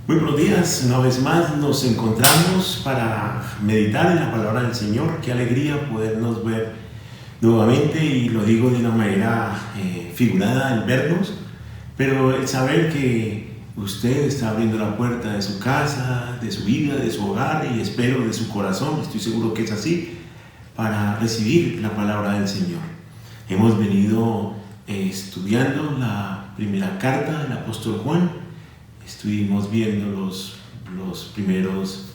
Muy buenos días, una vez más nos encontramos para meditar en la palabra del Señor. Qué alegría podernos ver nuevamente, y lo digo de una manera figurada, el vernos, pero el saber que usted está abriendo la puerta de su casa, de su vida, de su hogar, y espero de su corazón, estoy seguro que es así, para recibir la palabra del Señor. Hemos venido estudiando la primera carta del apóstol Juan. Estuvimos viendo los primeros,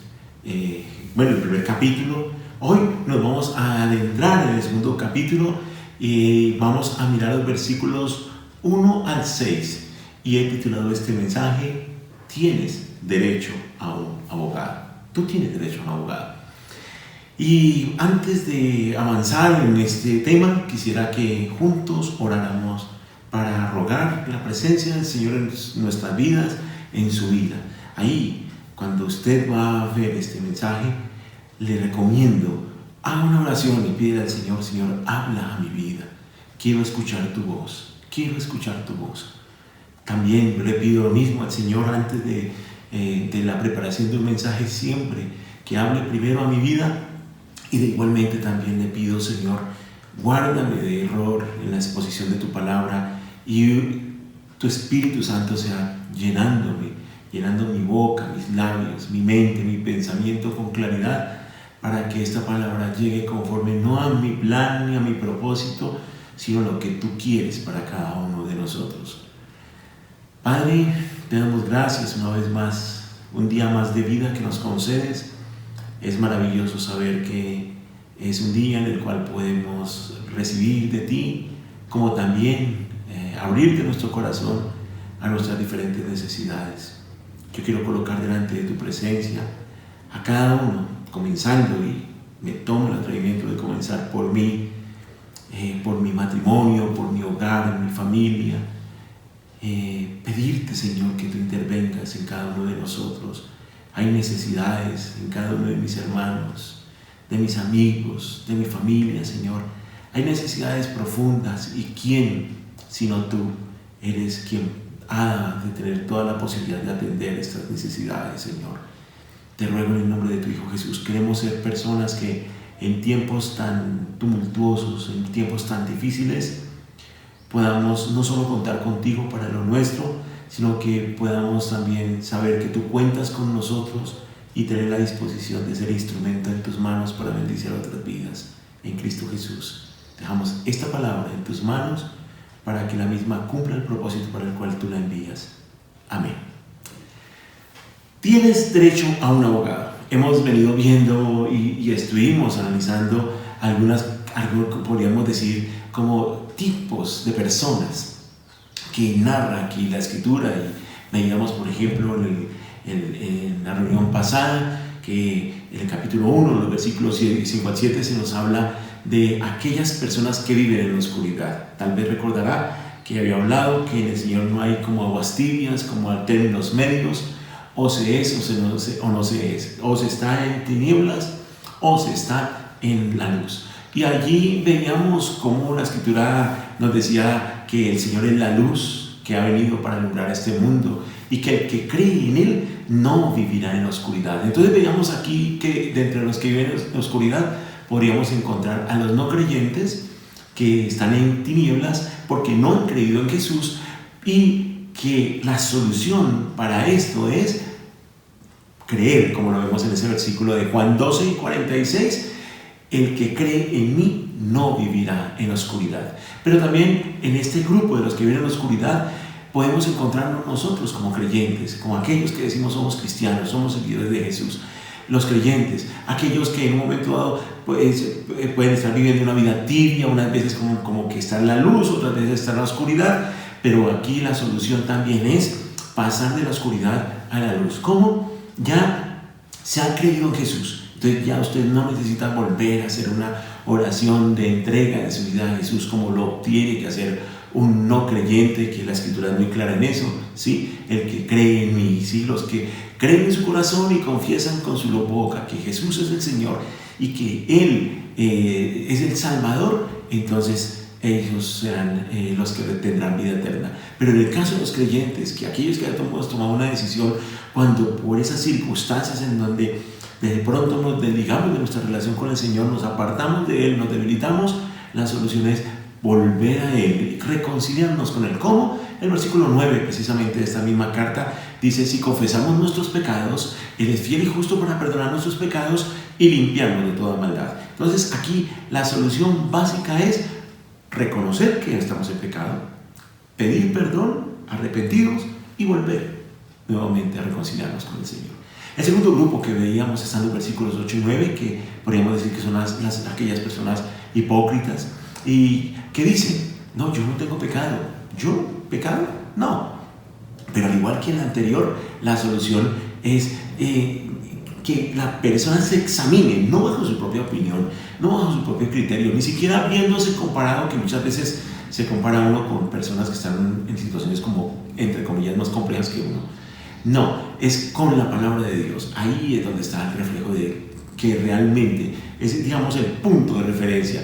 el primer capítulo. Hoy nos vamos a adentrar en el segundo capítulo y vamos a mirar los versículos 1 al 6. Y he titulado este mensaje: Tienes derecho a un abogado. Tú tienes derecho a un abogado. Y antes de avanzar en este tema, quisiera que juntos oráramos para rogar la presencia del Señor en nuestras vidas, en su vida. Ahí, cuando usted va a ver este mensaje, le recomiendo, haga una oración y pide al Señor: Señor, habla a mi vida. Quiero escuchar tu voz. Quiero escuchar tu voz. También yo le pido lo mismo al Señor antes de la preparación de un mensaje, siempre que hable primero a mi vida. Y igualmente también le pido: Señor, guárdame de error en la exposición de tu palabra, y tu Espíritu Santo sea llenando mi boca, mis labios, mi mente, mi pensamiento con claridad, para que esta palabra llegue conforme no a mi plan ni a mi propósito, sino a lo que tú quieres para cada uno de nosotros. Padre, te damos gracias una vez más, un día más de vida que nos concedes. Es maravilloso saber que es un día en el cual podemos recibir de ti, como también abrirte nuestro corazón a nuestras diferentes necesidades. Yo quiero colocar delante de tu presencia a cada uno, comenzando, y me tomo el atrevimiento de comenzar por mí, por mi matrimonio, por mi hogar, mi familia. Pedirte, Señor, que tú intervengas en cada uno de nosotros. Hay necesidades en cada uno de mis hermanos, de mis amigos, de mi familia, Señor. Hay necesidades profundas, y ¿quién, sino tú, eres quien ha de tener toda la posibilidad de atender estas necesidades, Señor? Te ruego en el nombre de tu Hijo Jesús. Queremos ser personas que en tiempos tan tumultuosos, en tiempos tan difíciles, podamos no solo contar contigo para lo nuestro, sino que podamos también saber que tú cuentas con nosotros y tener la disposición de ser instrumento en tus manos para bendecir a otras vidas. En Cristo Jesús, dejamos esta palabra en tus manos para que la misma cumpla el propósito para el cual tú la envías. Amén. Tienes derecho a un abogado. Hemos venido viendo y estuvimos analizando algo que podríamos decir como tipos de personas que narra aquí la Escritura. Y veíamos, por ejemplo, en la reunión pasada, que en el capítulo 1, los versículos 5 al 7, se nos habla de aquellas personas que viven en la oscuridad. Tal vez recordará que había hablado que en el Señor no hay como aguas tibias, como términos medios: o se es o no se es, o se está en tinieblas o se está en la luz. Y allí veíamos cómo la Escritura nos decía que el Señor es la luz que ha venido para alumbrar este mundo, y que el que cree en Él no vivirá en la oscuridad. Entonces veíamos aquí que de entre los que viven en la oscuridad podríamos encontrar a los no creyentes, que están en tinieblas porque no han creído en Jesús, y que la solución para esto es creer, como lo vemos en ese versículo de Juan 12 y 46: el que cree en mí no vivirá en la oscuridad. Pero también en este grupo de los que viven en la oscuridad podemos encontrarnos nosotros como creyentes, como aquellos que decimos somos cristianos, somos seguidores de Jesús. Los creyentes, aquellos que en un momento dado pueden estar viviendo una vida tibia, unas veces como que está en la luz, otras veces está en la oscuridad. Pero aquí la solución también es pasar de la oscuridad a la luz. ¿Cómo? Ya se ha creído en Jesús. Entonces ya usted no necesita volver a hacer una oración de entrega de su vida a Jesús como lo tiene que hacer un no creyente, que la Escritura es muy clara en eso, ¿sí? El que cree en mí, ¿sí? Los que creen en su corazón y confiesan con su boca que Jesús es el Señor y que Él es el Salvador, entonces ellos serán los que tendrán vida eterna. Pero en el caso de los creyentes, que aquellos que hemos tomado una decisión, cuando por esas circunstancias en donde de pronto nos desligamos de nuestra relación con el Señor, nos apartamos de Él, nos debilitamos, la solución es volver a Él, reconciliarnos con Él. ¿Cómo? El versículo 9 precisamente de esta misma carta dice: si confesamos nuestros pecados, Él es fiel y justo para perdonar nuestros pecados y limpiarnos de toda maldad. Entonces aquí la solución básica es reconocer que estamos en pecado, pedir perdón, arrepentidos y volver nuevamente a reconciliarnos con el Señor. El segundo grupo que veíamos está en los versículos 8 y 9, que podríamos decir que son aquellas personas hipócritas y que dicen: no, yo no tengo pecado. ¿Yo? ¿Pecado? No. Pero al igual que en la anterior, la solución es que la persona se examine, no bajo su propia opinión, no bajo su propio criterio, ni siquiera viéndose comparado, que muchas veces se compara uno con personas que están en situaciones como, entre comillas, más complejas que uno. No, es con la palabra de Dios. Ahí es donde está el reflejo de que realmente es, digamos, el punto de referencia.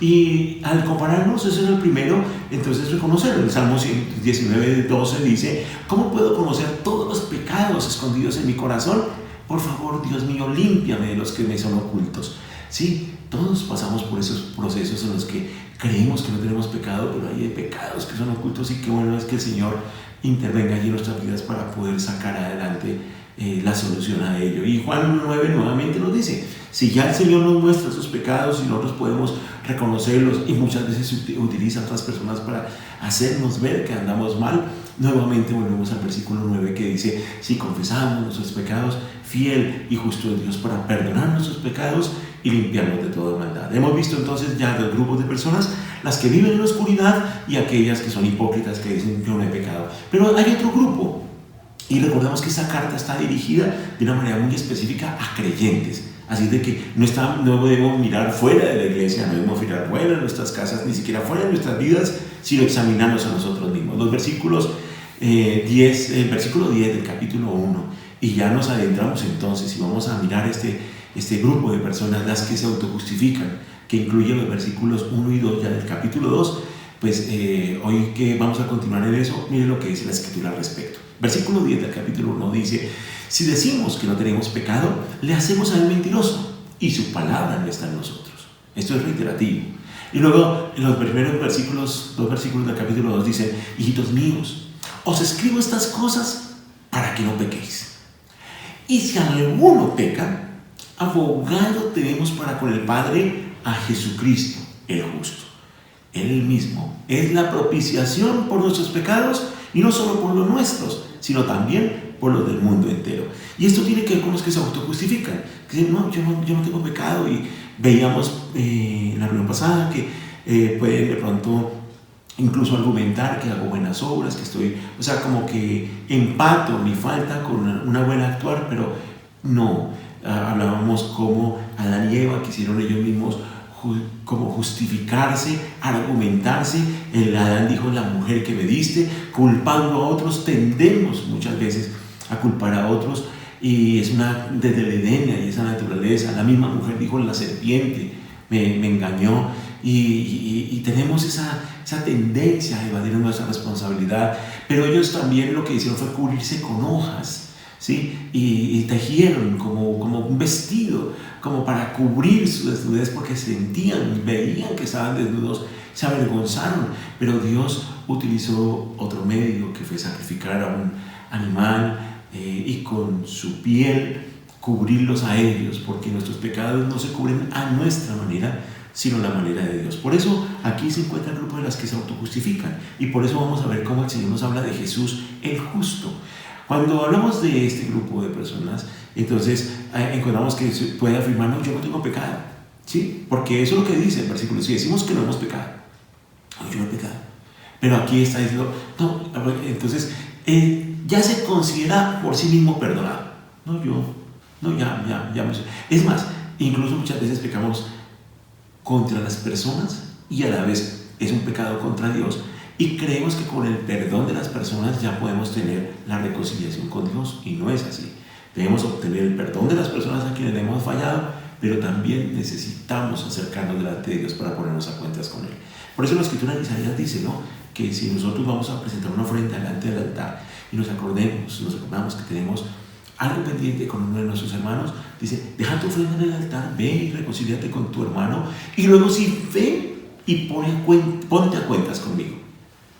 Y al compararnos, eso es el primero, entonces reconocerlo. El Salmo 19:12 dice: ¿cómo puedo conocer todos los pecados escondidos en mi corazón? Por favor, Dios mío, límpiame de los que me son ocultos. Sí, todos pasamos por esos procesos en los que creemos que no tenemos pecado, pero hay pecados que son ocultos, y qué bueno es que el Señor intervenga allí en nuestras vidas para poder sacar adelante la solución a ello. Y Juan 9 nuevamente nos dice: si ya el Señor nos muestra sus pecados y nosotros podemos reconocerlos, y muchas veces utiliza a otras personas para hacernos ver que andamos mal, nuevamente volvemos al versículo 9 que dice: si confesamos nuestros pecados, fiel y justo es Dios para perdonar nuestros pecados y limpiarnos de toda maldad. Hemos visto entonces ya dos grupos de personas: las que viven en la oscuridad y aquellas que son hipócritas, que dicen: yo no he pecado. Pero hay otro grupo, y recordamos que esta carta está dirigida de una manera muy específica a creyentes. Así de que no debemos mirar fuera de la iglesia, no debemos mirar fuera de nuestras casas, ni siquiera fuera de nuestras vidas, sino examinarnos a nosotros mismos. Los versículos el versículo 10 del capítulo 1, y ya nos adentramos entonces y vamos a mirar este grupo de personas, las que se autojustifican, que incluye los versículos 1 y 2 ya del capítulo 2. Pues hoy que vamos a continuar en eso, miren lo que dice la Escritura al respecto. Versículo 10 del capítulo 1 dice: si decimos que no tenemos pecado, le hacemos a él mentiroso, y su palabra no está en nosotros. Esto es reiterativo. Y luego en los primeros versículos, 2 versículos del capítulo 2 dicen: hijitos míos, os escribo estas cosas para que no pequéis. Y si alguno peca, abogado tenemos para con el Padre a Jesucristo, el justo. Él mismo es la propiciación por nuestros pecados, y no solo por los nuestros, sino también por los del mundo entero. Y esto tiene que ver con los que se autojustifican, que dicen: no, yo no tengo pecado. Y veíamos en la reunión pasada que pueden de pronto incluso argumentar que hago buenas obras, que estoy, o sea, como que empato mi falta con una buena actuar, pero no. Hablábamos como Adán y Eva quisieron ellos mismos como justificarse, argumentarse. El Adán dijo: la mujer que me diste, culpando a otros. Tendemos muchas veces a culpar a otros, y es desde el Edén, y esa naturaleza. La misma mujer dijo: la serpiente me engañó, y tenemos esa tendencia a evadir nuestra responsabilidad. Pero ellos también lo que hicieron fue cubrirse con hojas, ¿sí? Y tejieron como un vestido, como para cubrir su desnudez, porque sentían, veían que estaban desnudos, se avergonzaron. Pero Dios utilizó otro medio, que fue sacrificar a un animal y con su piel cubrirlos a ellos, porque nuestros pecados no se cubren a nuestra manera, sino la manera de Dios. Por eso aquí se encuentra el grupo de las que se autojustifican, y por eso vamos a ver cómo el Señor nos habla de Jesús el justo. Cuando hablamos de este grupo de personas, entonces encontramos que se puede afirmar: no, yo no tengo pecado, ¿sí? Porque eso es lo que dice el versículo. Si decimos que no hemos pecado, no, yo no he pecado. Pero aquí está diciendo: no, entonces ya se considera por sí mismo perdonado. Es más, incluso muchas veces pecamos contra las personas, y a la vez es un pecado contra Dios, y creemos que con el perdón de las personas ya podemos tener la reconciliación con Dios, y no es así. Debemos obtener el perdón de las personas a quienes le hemos fallado, pero también necesitamos acercarnos delante de Dios para ponernos a cuentas con Él. Por eso la Escritura en Isaías dice, ¿no?, que si nosotros vamos a presentar una ofrenda delante del altar y nos acordamos que tenemos algo pendiente con uno de nuestros hermanos, dice, deja tu ofrenda en el altar, ve y reconcíliate con tu hermano, y luego sí, ve y ponte a cuentas conmigo.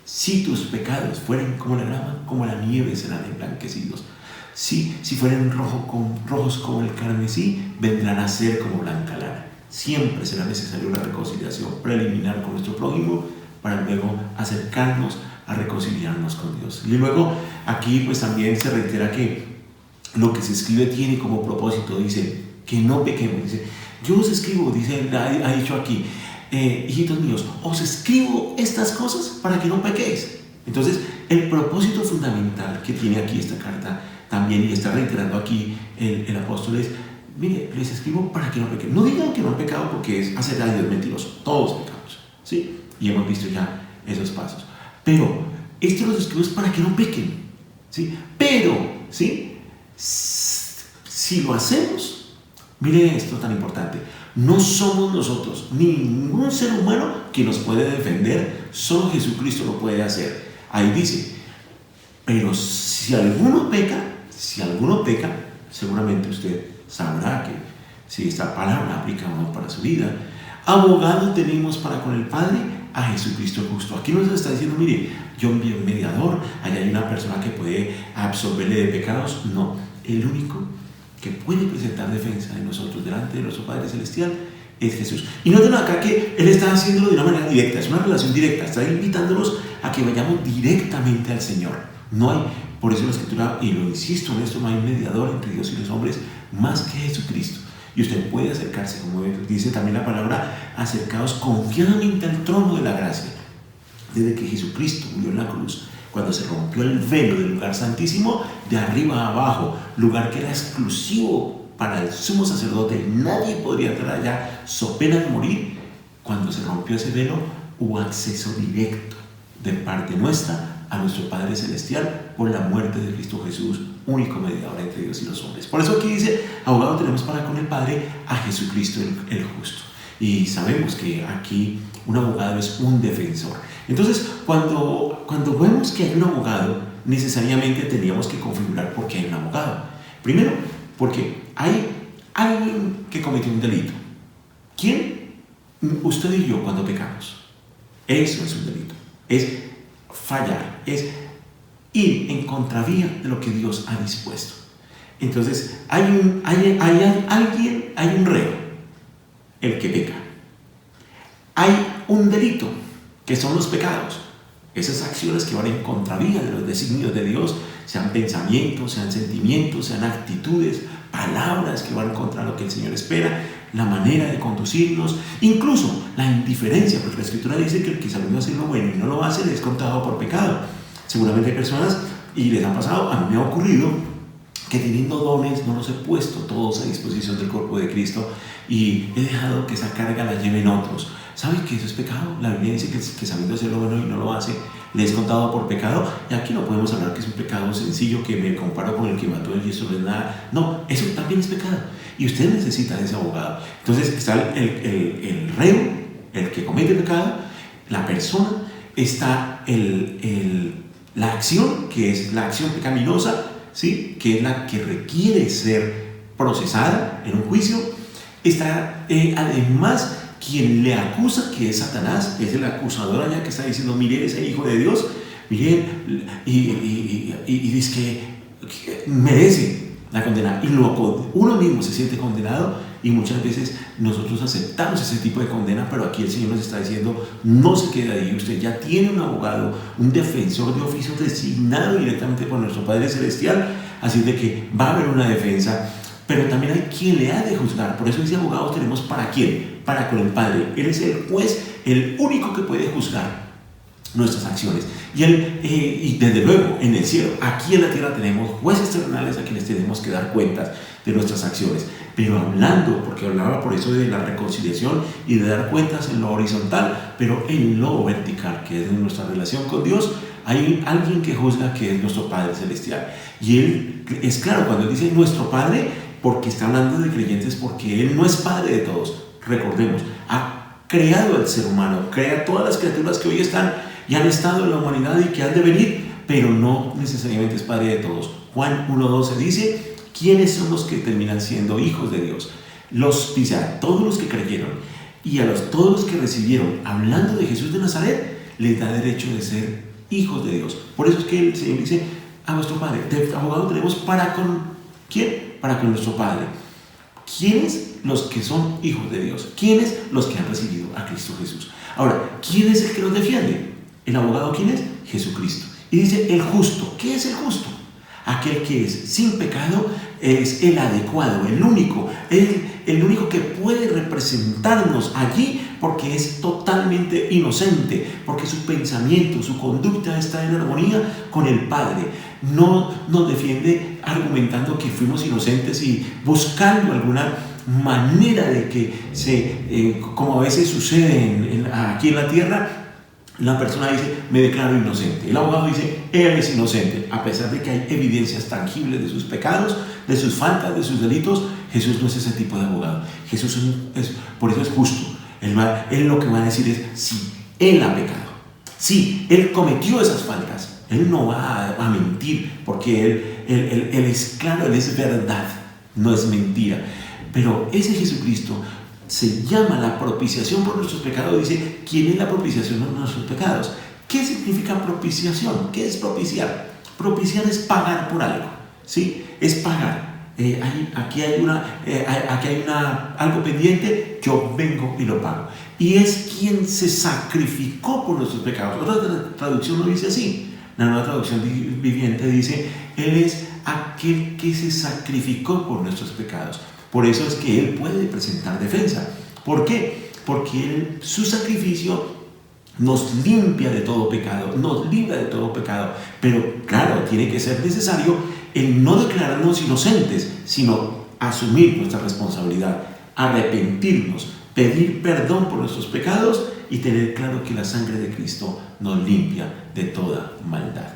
Si tus pecados fueren como la grama, como la nieve serán emblanquecidos. Si fueren rojos como el carmesí, vendrán a ser como blanca lana. Siempre será necesaria una reconciliación preliminar con nuestro prójimo para luego acercarnos a reconciliarnos con Dios. Y luego aquí pues también se reitera que lo que se escribe tiene como propósito, dice, que no pequemos. Dice, yo os escribo, dice, ha dicho aquí, hijitos míos, os escribo estas cosas para que no pequéis. Entonces, el propósito fundamental que tiene aquí esta carta también, y está reiterando aquí el apóstol, es, mire, les escribo para que no pequen. No digan que no han pecado porque es hacer a Dios mentiroso. Todos pecamos, ¿sí? Y hemos visto ya esos pasos. Pero esto los escribo es para que no pequen, ¿sí? Pero, ¿sí?, si lo hacemos, mire esto tan importante, no somos nosotros, ningún ser humano que nos puede defender, solo Jesucristo lo puede hacer. Ahí dice, pero si alguno peca, seguramente usted sabrá que si esta palabra aplica o no para su vida. Abogado tenemos para con el Padre a Jesucristo justo. Aquí nos está diciendo, mire, yo envié un mediador, allá hay una persona que puede absolverle de pecados. No, el único que puede presentar defensa de nosotros delante de nuestro Padre Celestial es Jesús. Y noten acá que Él está haciéndolo de una manera directa, es una relación directa, está invitándonos a que vayamos directamente al Señor. No hay, por eso la Escritura, y lo insisto en esto, no hay mediador entre Dios y los hombres más que Jesucristo. Y usted puede acercarse, como dice también la palabra, acercaos confiadamente al trono de la gracia. Desde que Jesucristo murió en la cruz, cuando se rompió el velo del lugar santísimo, de arriba a abajo, lugar que era exclusivo para el sumo sacerdote, nadie podría entrar allá, so pena de morir. Cuando se rompió ese velo, hubo acceso directo de parte nuestra a nuestro Padre Celestial por la muerte de Cristo Jesús, único mediador entre Dios y los hombres. Por eso aquí dice, abogado tenemos para con el Padre a Jesucristo el justo. Y sabemos que aquí un abogado es un defensor. Entonces, cuando vemos que hay un abogado, necesariamente tendríamos que configurar por qué hay un abogado. Primero, porque hay alguien que cometió un delito. ¿Quién? Usted y yo cuando pecamos. Eso es un delito. Es fallar, es ir en contravía de lo que Dios ha dispuesto. Entonces, hay un reo, el que peca. Hay un delito, que son los pecados. Esas acciones que van en contravía de los designios de Dios, sean pensamientos, sean sentimientos, sean actitudes, palabras que van contra lo que el Señor espera, la manera de conducirnos, incluso la indiferencia, porque la Escritura dice que el que sabiendo hacer lo bueno y no lo hace, le es contado por pecado. Seguramente hay personas, y les ha pasado, a mí me ha ocurrido, que teniendo dones no los he puesto todos a disposición del cuerpo de Cristo y he dejado que esa carga la lleven otros. ¿Sabe que eso es pecado? La Biblia dice que sabiendo hacer lo bueno y no lo hace, le es contado por pecado. Y aquí no podemos hablar que es un pecado sencillo, que me comparo con el que mató y eso no es nada. No, eso también es pecado. Y usted necesita de ese abogado. Entonces está el reo, el que comete pecado, la persona, está la acción, que es la acción pecaminosa, ¿sí?, que es la que requiere ser procesada en un juicio. Está además quien le acusa, que es Satanás, es el acusador allá que está diciendo, mire ese hijo de Dios, mire, y dice que merece la condena. Y uno mismo se siente condenado y muchas veces nosotros aceptamos ese tipo de condena, pero aquí el Señor nos está diciendo, no se quede ahí, usted ya tiene un abogado, un defensor de oficio designado directamente por nuestro Padre Celestial, así de que va a haber una defensa. Pero también hay quien le ha de juzgar. Por eso dice abogados tenemos para quién, para con el Padre. Él es el juez, el único que puede juzgar nuestras acciones. Y desde luego en el cielo, aquí en la tierra tenemos jueces terrenales a quienes tenemos que dar cuentas de nuestras acciones. Pero hablando, porque hablaba por eso de la reconciliación y de dar cuentas en lo horizontal, pero en lo vertical, que es nuestra relación con Dios, hay alguien que juzga, que es nuestro Padre Celestial. Y Él es claro, cuando Él dice nuestro Padre, porque está hablando de creyentes, porque Él no es Padre de todos. Recordemos, ha creado al ser humano, crea todas las criaturas que hoy están y han estado en la humanidad y que han de venir, pero no necesariamente es Padre de todos. Juan 1:12 dice: ¿quiénes son los que terminan siendo hijos de Dios? Dice a todos los que creyeron y a todos los que recibieron, hablando de Jesús de Nazaret, les da derecho de ser hijos de Dios. Por eso es que el Señor dice a nuestro Padre: de abogado tenemos para con ¿quién? Para con nuestro Padre. ¿Quiénes? Los que son hijos de Dios. ¿Quiénes? Los que han recibido a Cristo Jesús. Ahora, ¿quién es el que nos defiende? ¿El abogado quién es? Jesucristo. Y dice el justo. ¿Qué es el justo? Aquel que es sin pecado, es el adecuado, el único que puede representarnos allí, porque es totalmente inocente, porque su pensamiento, su conducta está en armonía con el Padre. No nos defiende argumentando que fuimos inocentes y buscando alguna manera de que como a veces sucede aquí en la tierra, la persona dice: me declaro inocente. El abogado dice: él es inocente, a pesar de que hay evidencias tangibles de sus pecados, de sus faltas, de sus delitos. Jesús no es ese tipo de abogado. Jesús por eso es justo. Él lo que va a decir es: sí, él ha pecado, sí, él cometió esas faltas. Él no va a mentir, porque él es claro, él es verdad, no es mentira. Pero ese Jesucristo se llama la propiciación por nuestros pecados. Dice: ¿quién es la propiciación por nuestros pecados? ¿Qué significa propiciación? ¿Qué es propiciar? Propiciar es pagar por algo, ¿sí? Es pagar. Aquí hay algo pendiente, yo vengo y lo pago. Y es quien se sacrificó por nuestros pecados. Otra traducción lo dice así. La Nueva Traducción Viviente dice: Él es aquel que se sacrificó por nuestros pecados. Por eso es que Él puede presentar defensa. ¿Por qué? Porque su sacrificio nos limpia de todo pecado, nos libra de todo pecado. Pero claro, tiene que ser necesario el no declararnos inocentes, sino asumir nuestra responsabilidad, arrepentirnos, pedir perdón por nuestros pecados y tener claro que la sangre de Cristo nos limpia de toda maldad.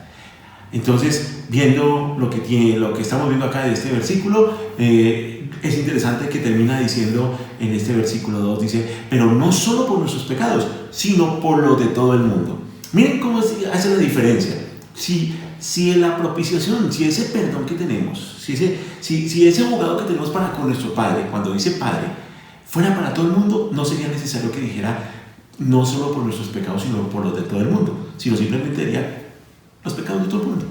Entonces, viendo lo que estamos viendo acá de este versículo, es interesante que termina diciendo en este versículo 2, dice: pero no solo por nuestros pecados, sino por los de todo el mundo. Miren cómo hace la diferencia. Si la propiciación, si ese perdón que tenemos, si ese abogado que tenemos para con nuestro Padre, cuando dice Padre, fuera para todo el mundo, no sería necesario que dijera no solo por nuestros pecados, sino por los de todo el mundo, sino simplemente diría los pecados de todo el mundo.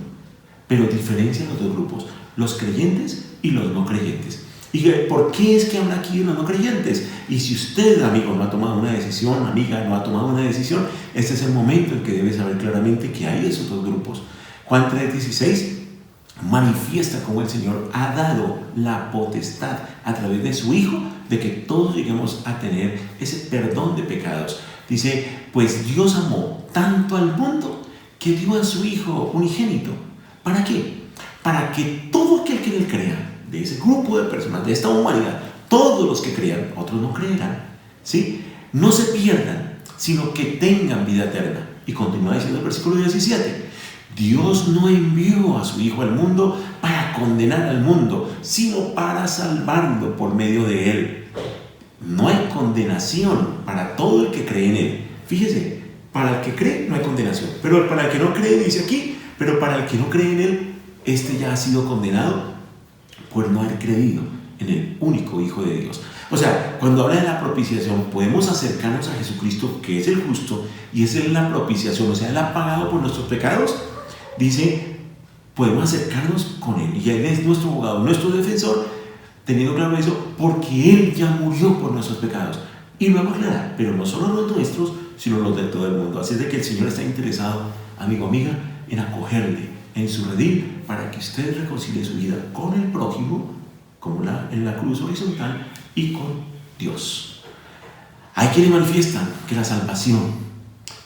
Pero diferencia los dos grupos, los creyentes y los no creyentes. ¿Y por qué es que habla aquí de los no creyentes? Y si usted, amigo, no ha tomado una decisión, amiga, no ha tomado una decisión, este es el momento en que debe saber claramente que hay esos dos grupos. Juan 3:16 manifiesta cómo el Señor ha dado la potestad a través de su Hijo de que todos lleguemos a tener ese perdón de pecados. Dice: pues Dios amó tanto al mundo que dio a su Hijo unigénito. ¿Para qué? Para que todo aquel que en él crea, de ese grupo de personas, de esta humanidad, todos los que crean, otros no creerán, ¿sí?, no se pierdan, sino que tengan vida eterna. Y continúa diciendo el versículo 17: Dios no envió a su Hijo al mundo para condenar al mundo, sino para salvarlo por medio de él. No hay condenación para todo el que cree en él. Fíjese, para el que cree no hay condenación, pero para el que no cree, dice aquí, pero para el que no cree en él, este ya ha sido condenado por no haber creído en el único Hijo de Dios. O sea, cuando habla de la propiciación, podemos acercarnos a Jesucristo, que es el justo, y es la propiciación, o sea, Él ha pagado por nuestros pecados. Dice, podemos acercarnos con Él, y Él es nuestro abogado, nuestro defensor, teniendo claro eso, porque Él ya murió por nuestros pecados. Y lo vamos a aclarar, pero no solo los nuestros, sino los de todo el mundo. Así es de que el Señor está interesado, amigo, amiga, en acogerle en su redil, para que usted reconcilie su vida con el prójimo, como en la cruz horizontal, y con Dios. Hay quienes manifiestan que la salvación,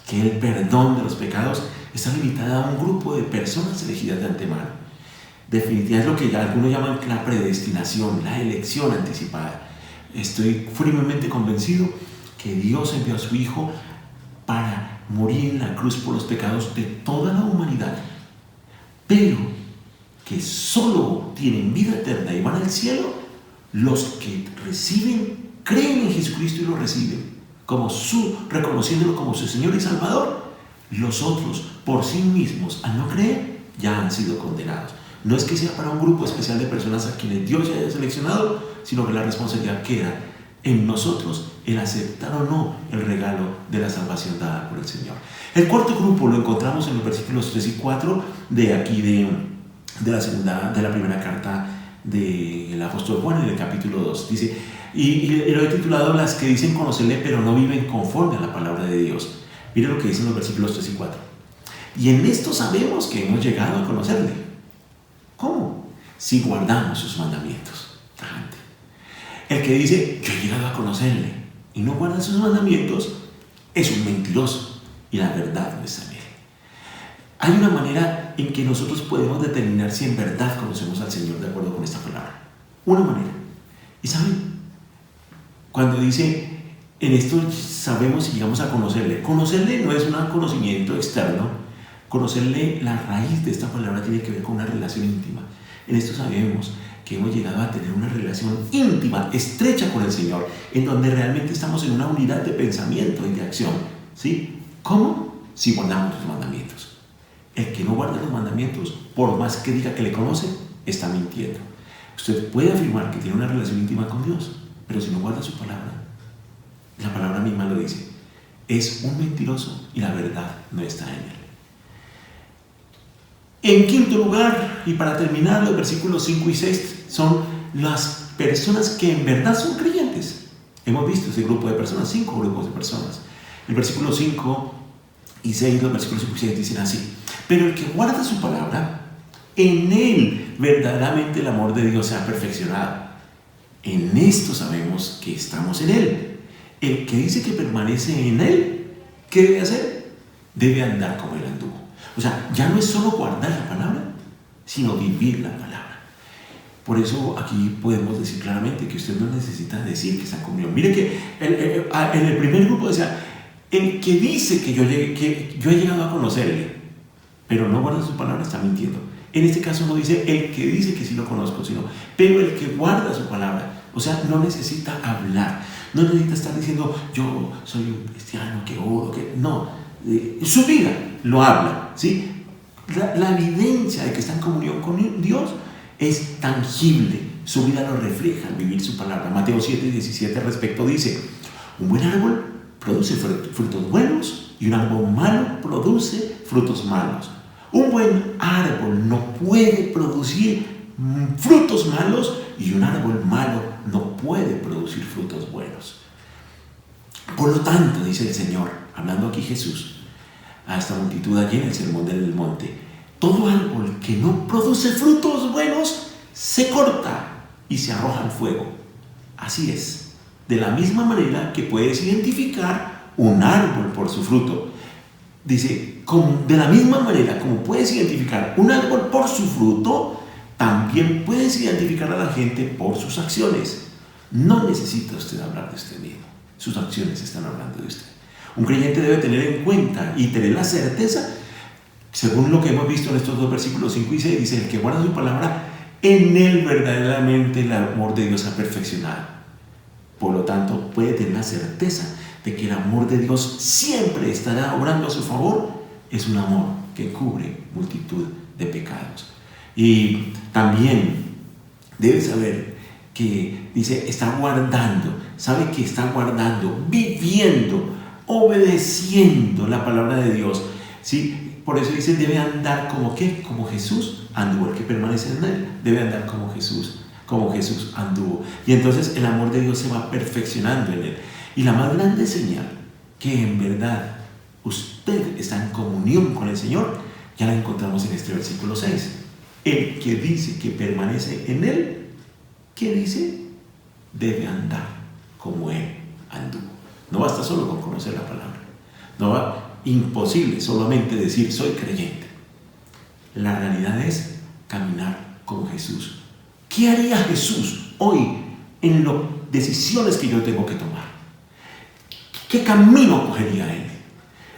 que el perdón de los pecados está limitada a un grupo de personas elegidas de antemano. Definitivamente es lo que algunos llaman la predestinación, la elección anticipada. Estoy firmemente convencido que Dios envió a su Hijo para morir en la cruz por los pecados de toda la humanidad, pero que solo tienen vida eterna y van al cielo Los que creen en Jesucristo y lo reciben, reconociéndolo como su Señor y Salvador. Los otros, por sí mismos, al no creer, ya han sido condenados. No es que sea para un grupo especial de personas a quienes Dios ya haya seleccionado, sino que la responsabilidad queda en nosotros el aceptar o no el regalo de la salvación dada por el Señor. El cuarto grupo lo encontramos en los versículos 3 y 4 de aquí de la primera carta del apóstol Juan, en el capítulo 2. Dice, y lo he titulado Las que dicen conocerle pero no viven conforme a la palabra de Dios. Mire lo que dicen los versículos 3 y 4. Y en esto sabemos que hemos llegado a conocerle. ¿Cómo? Si guardamos sus mandamientos. El que dice, yo he llegado a conocerle, y no guarda sus mandamientos, es un mentiroso, y la verdad no está en él. Hay una manera en que nosotros podemos determinar si en verdad conocemos al Señor de acuerdo con esta palabra. Una manera. ¿Y saben? Cuando dice, en esto sabemos si llegamos a conocerle. Conocerle no es un conocimiento externo. Conocerle, la raíz de esta palabra tiene que ver con una relación íntima. En esto sabemos que hemos llegado a tener una relación íntima, estrecha con el Señor, en donde realmente estamos en una unidad de pensamiento y de acción. ¿Sí? ¿Cómo? Si guardamos los mandamientos. El que no guarda los mandamientos, por más que diga que le conoce, está mintiendo. Usted puede afirmar que tiene una relación íntima con Dios, pero si no guarda su palabra, la palabra misma lo dice, es un mentiroso y la verdad no está en él. En quinto lugar, y para terminar, los versículos 5 y 6 son las personas que en verdad son creyentes. Hemos visto ese grupo de personas, 5 grupos de personas. El versículo 5 y 6, los versículos 5 y 6 dicen así: pero el que guarda su palabra, en él verdaderamente el amor de Dios se ha perfeccionado. En esto sabemos que estamos en él. El que dice que permanece en él, ¿qué debe hacer? Debe andar como él anduvo. O sea, ya no es solo guardar la palabra, sino vivir la palabra. Por eso aquí podemos decir claramente que usted no necesita decir que está en comunión. Mire que en el primer grupo decía, el que dice que yo he llegado a conocerle, pero no guarda su palabra, está mintiendo. En este caso no dice el que dice que sí lo conozco, sino, pero el que guarda su palabra. O sea, no necesita hablar, no necesita estar diciendo, yo soy un cristiano, que oro, que... No, su vida lo habla, ¿sí? La evidencia de que está en comunión con Dios es tangible, su vida lo refleja al vivir su palabra. Mateo 7:17 al respecto dice, un buen árbol produce frutos buenos y un árbol malo produce frutos malos. Un buen árbol no puede producir frutos malos y un árbol malo no puede producir frutos buenos. Por lo tanto, dice el Señor, hablando aquí Jesús a esta multitud allí en el Sermón del Monte, todo árbol que no produce frutos buenos se corta y se arroja al fuego. Así es, de la misma manera que puedes identificar un árbol por su fruto. Dice, de la misma manera como puedes identificar un árbol por su fruto, también puedes identificar a la gente por sus acciones. No necesita usted hablar de usted mismo, sus acciones están hablando de usted. Un creyente debe tener en cuenta y tener la certeza, según lo que hemos visto en estos dos versículos 5 y 6, dice, el que guarda su palabra, en él verdaderamente el amor de Dios se ha perfeccionado. Por lo tanto, puede tener la certeza de que el amor de Dios siempre estará obrando a su favor. Es un amor que cubre multitud de pecados. Y también debe saber que dice, está guardando, sabe que está guardando, viviendo, obedeciendo la palabra de Dios, ¿sí? Por eso dice, debe andar como ¿qué? Como Jesús anduvo. El que permanece en él debe andar como Jesús anduvo. Y entonces el amor de Dios se va perfeccionando en él. Y la más grande señal que en verdad usted está en comunión con el Señor, ya la encontramos en este versículo 6. El que dice que permanece en él, ¿qué dice? Debe andar como él anduvo. No basta solo con conocer la palabra. No va imposible solamente decir soy creyente. La realidad es caminar como Jesús. ¿Qué haría Jesús hoy en las decisiones que yo tengo que tomar? ¿Qué camino cogería él?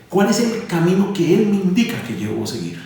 ¿Cuál es el camino que él me indica que yo debo seguir?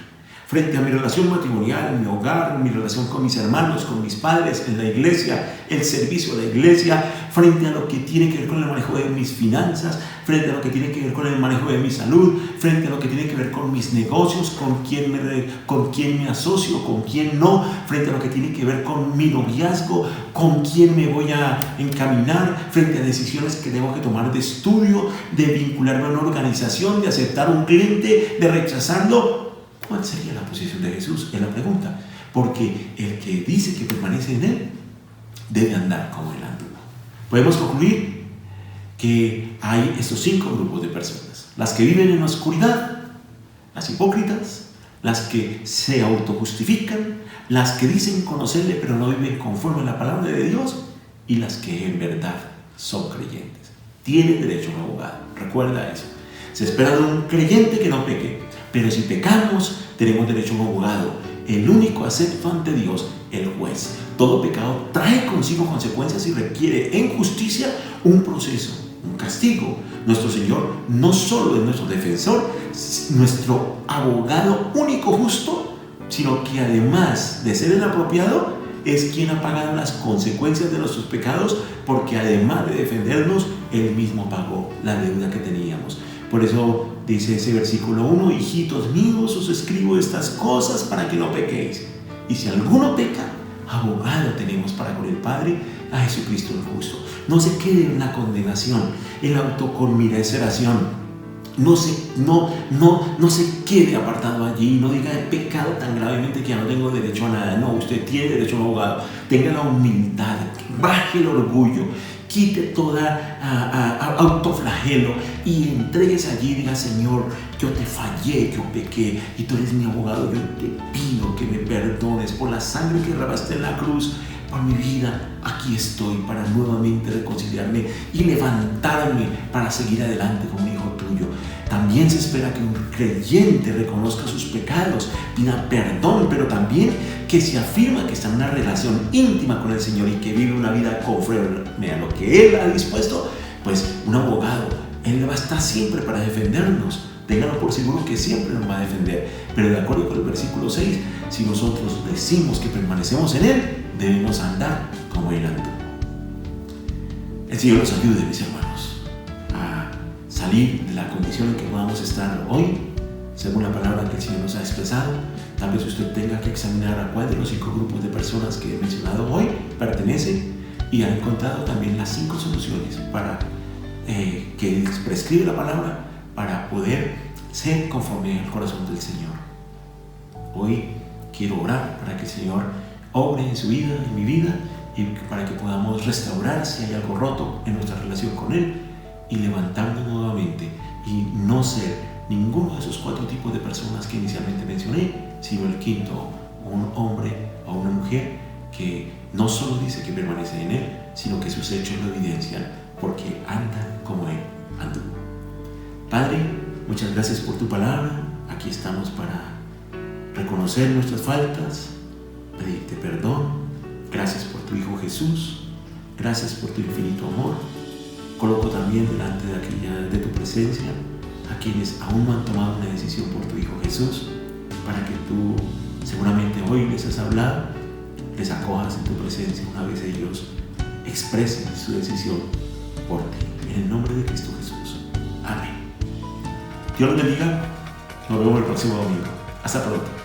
frente a mi relación matrimonial, mi hogar, mi relación con mis hermanos, con mis padres, en la iglesia, el servicio a la iglesia, frente a lo que tiene que ver con el manejo de mis finanzas, frente a lo que tiene que ver con el manejo de mi salud, frente a lo que tiene que ver con mis negocios, con quién me asocio, con quién no, frente a lo que tiene que ver con mi noviazgo, con quién me voy a encaminar, frente a decisiones que tengo que tomar de estudio, de vincularme a una organización, de aceptar un cliente, de rechazarlo. ¿Cuál sería la posición de Jesús? Es la pregunta. Porque el que dice que permanece en Él debe andar como Él anduvo. Podemos concluir que hay estos 5 grupos de personas: las que viven en la oscuridad, las hipócritas, las que se autojustifican, las que dicen conocerle pero no viven conforme a la palabra de Dios, y las que en verdad son creyentes. Tienen derecho a un abogado. Recuerda eso. Se espera de un creyente que no peque, pero si pecamos, tenemos derecho a un abogado, el único acepto ante Dios, el juez. Todo pecado trae consigo consecuencias y requiere en justicia un proceso, un castigo. Nuestro Señor no solo es nuestro defensor, nuestro abogado único justo, sino que además de ser el apropiado, es quien ha pagado las consecuencias de nuestros pecados, porque además de defendernos, Él mismo pagó la deuda que teníamos. Por eso dice ese versículo 1: hijitos míos, os escribo estas cosas para que no pequéis. Y si alguno peca, abogado tenemos para con el Padre, a Jesucristo el justo. No se quede en la condenación, en la autoconmiseración. No se quede apartado allí, no diga: he pecado tan gravemente que ya no tengo derecho a nada. No, usted tiene derecho a un abogado. Tenga la humildad, baje el orgullo, quite toda autoflagelo y entregues allí y diga: Señor, yo te fallé, yo pequé y tú eres mi abogado. Yo te pido que me perdones por la sangre que derramaste en la cruz, por mi vida. Aquí estoy para nuevamente reconciliarme y levantarme para seguir adelante como un hijo tuyo. También se espera que un creyente reconozca sus pecados, pida perdón, pero también que se afirma que está en una relación íntima con el Señor y que vive una vida conforme a lo que Él ha dispuesto. Pues un abogado, Él va a estar siempre para defendernos. Ténganlo por seguro que siempre nos va a defender. Pero de acuerdo con el versículo 6, si nosotros decimos que permanecemos en Él, debemos andar como Él andó. El Señor nos ayude, mis hermanos, a salir de la condición en que podamos estar hoy, según la palabra que el Señor nos ha expresado. Tal vez usted tenga que examinar a cuál de los 5 grupos de personas que he mencionado hoy pertenece, y ha encontrado también las 5 soluciones para que prescribe la palabra para poder ser conforme al corazón del Señor. Hoy quiero orar para que el Señor obre en su vida, en mi vida, y para que podamos restaurar si hay algo roto en nuestra relación con Él y levantarnos nuevamente y no ser ninguno de esos 4 tipos de personas que inicialmente mencioné, sino el quinto, un hombre o una mujer que no solo dice que permanece en Él, sino que sus hechos lo evidencian, porque anda como Él anduvo. Padre, muchas gracias por tu palabra. Aquí estamos para reconocer nuestras faltas, pedirte perdón. Gracias por tu Hijo Jesús. Gracias por tu infinito amor. Coloco también delante de tu presencia a quienes aún no han tomado una decisión por tu Hijo Jesús, para que tú seguramente hoy les has hablado, les acojas en tu presencia una vez ellos expresen su decisión por ti. En el nombre de Cristo Jesús. Amén. Dios los bendiga. Nos vemos el próximo domingo. Hasta pronto.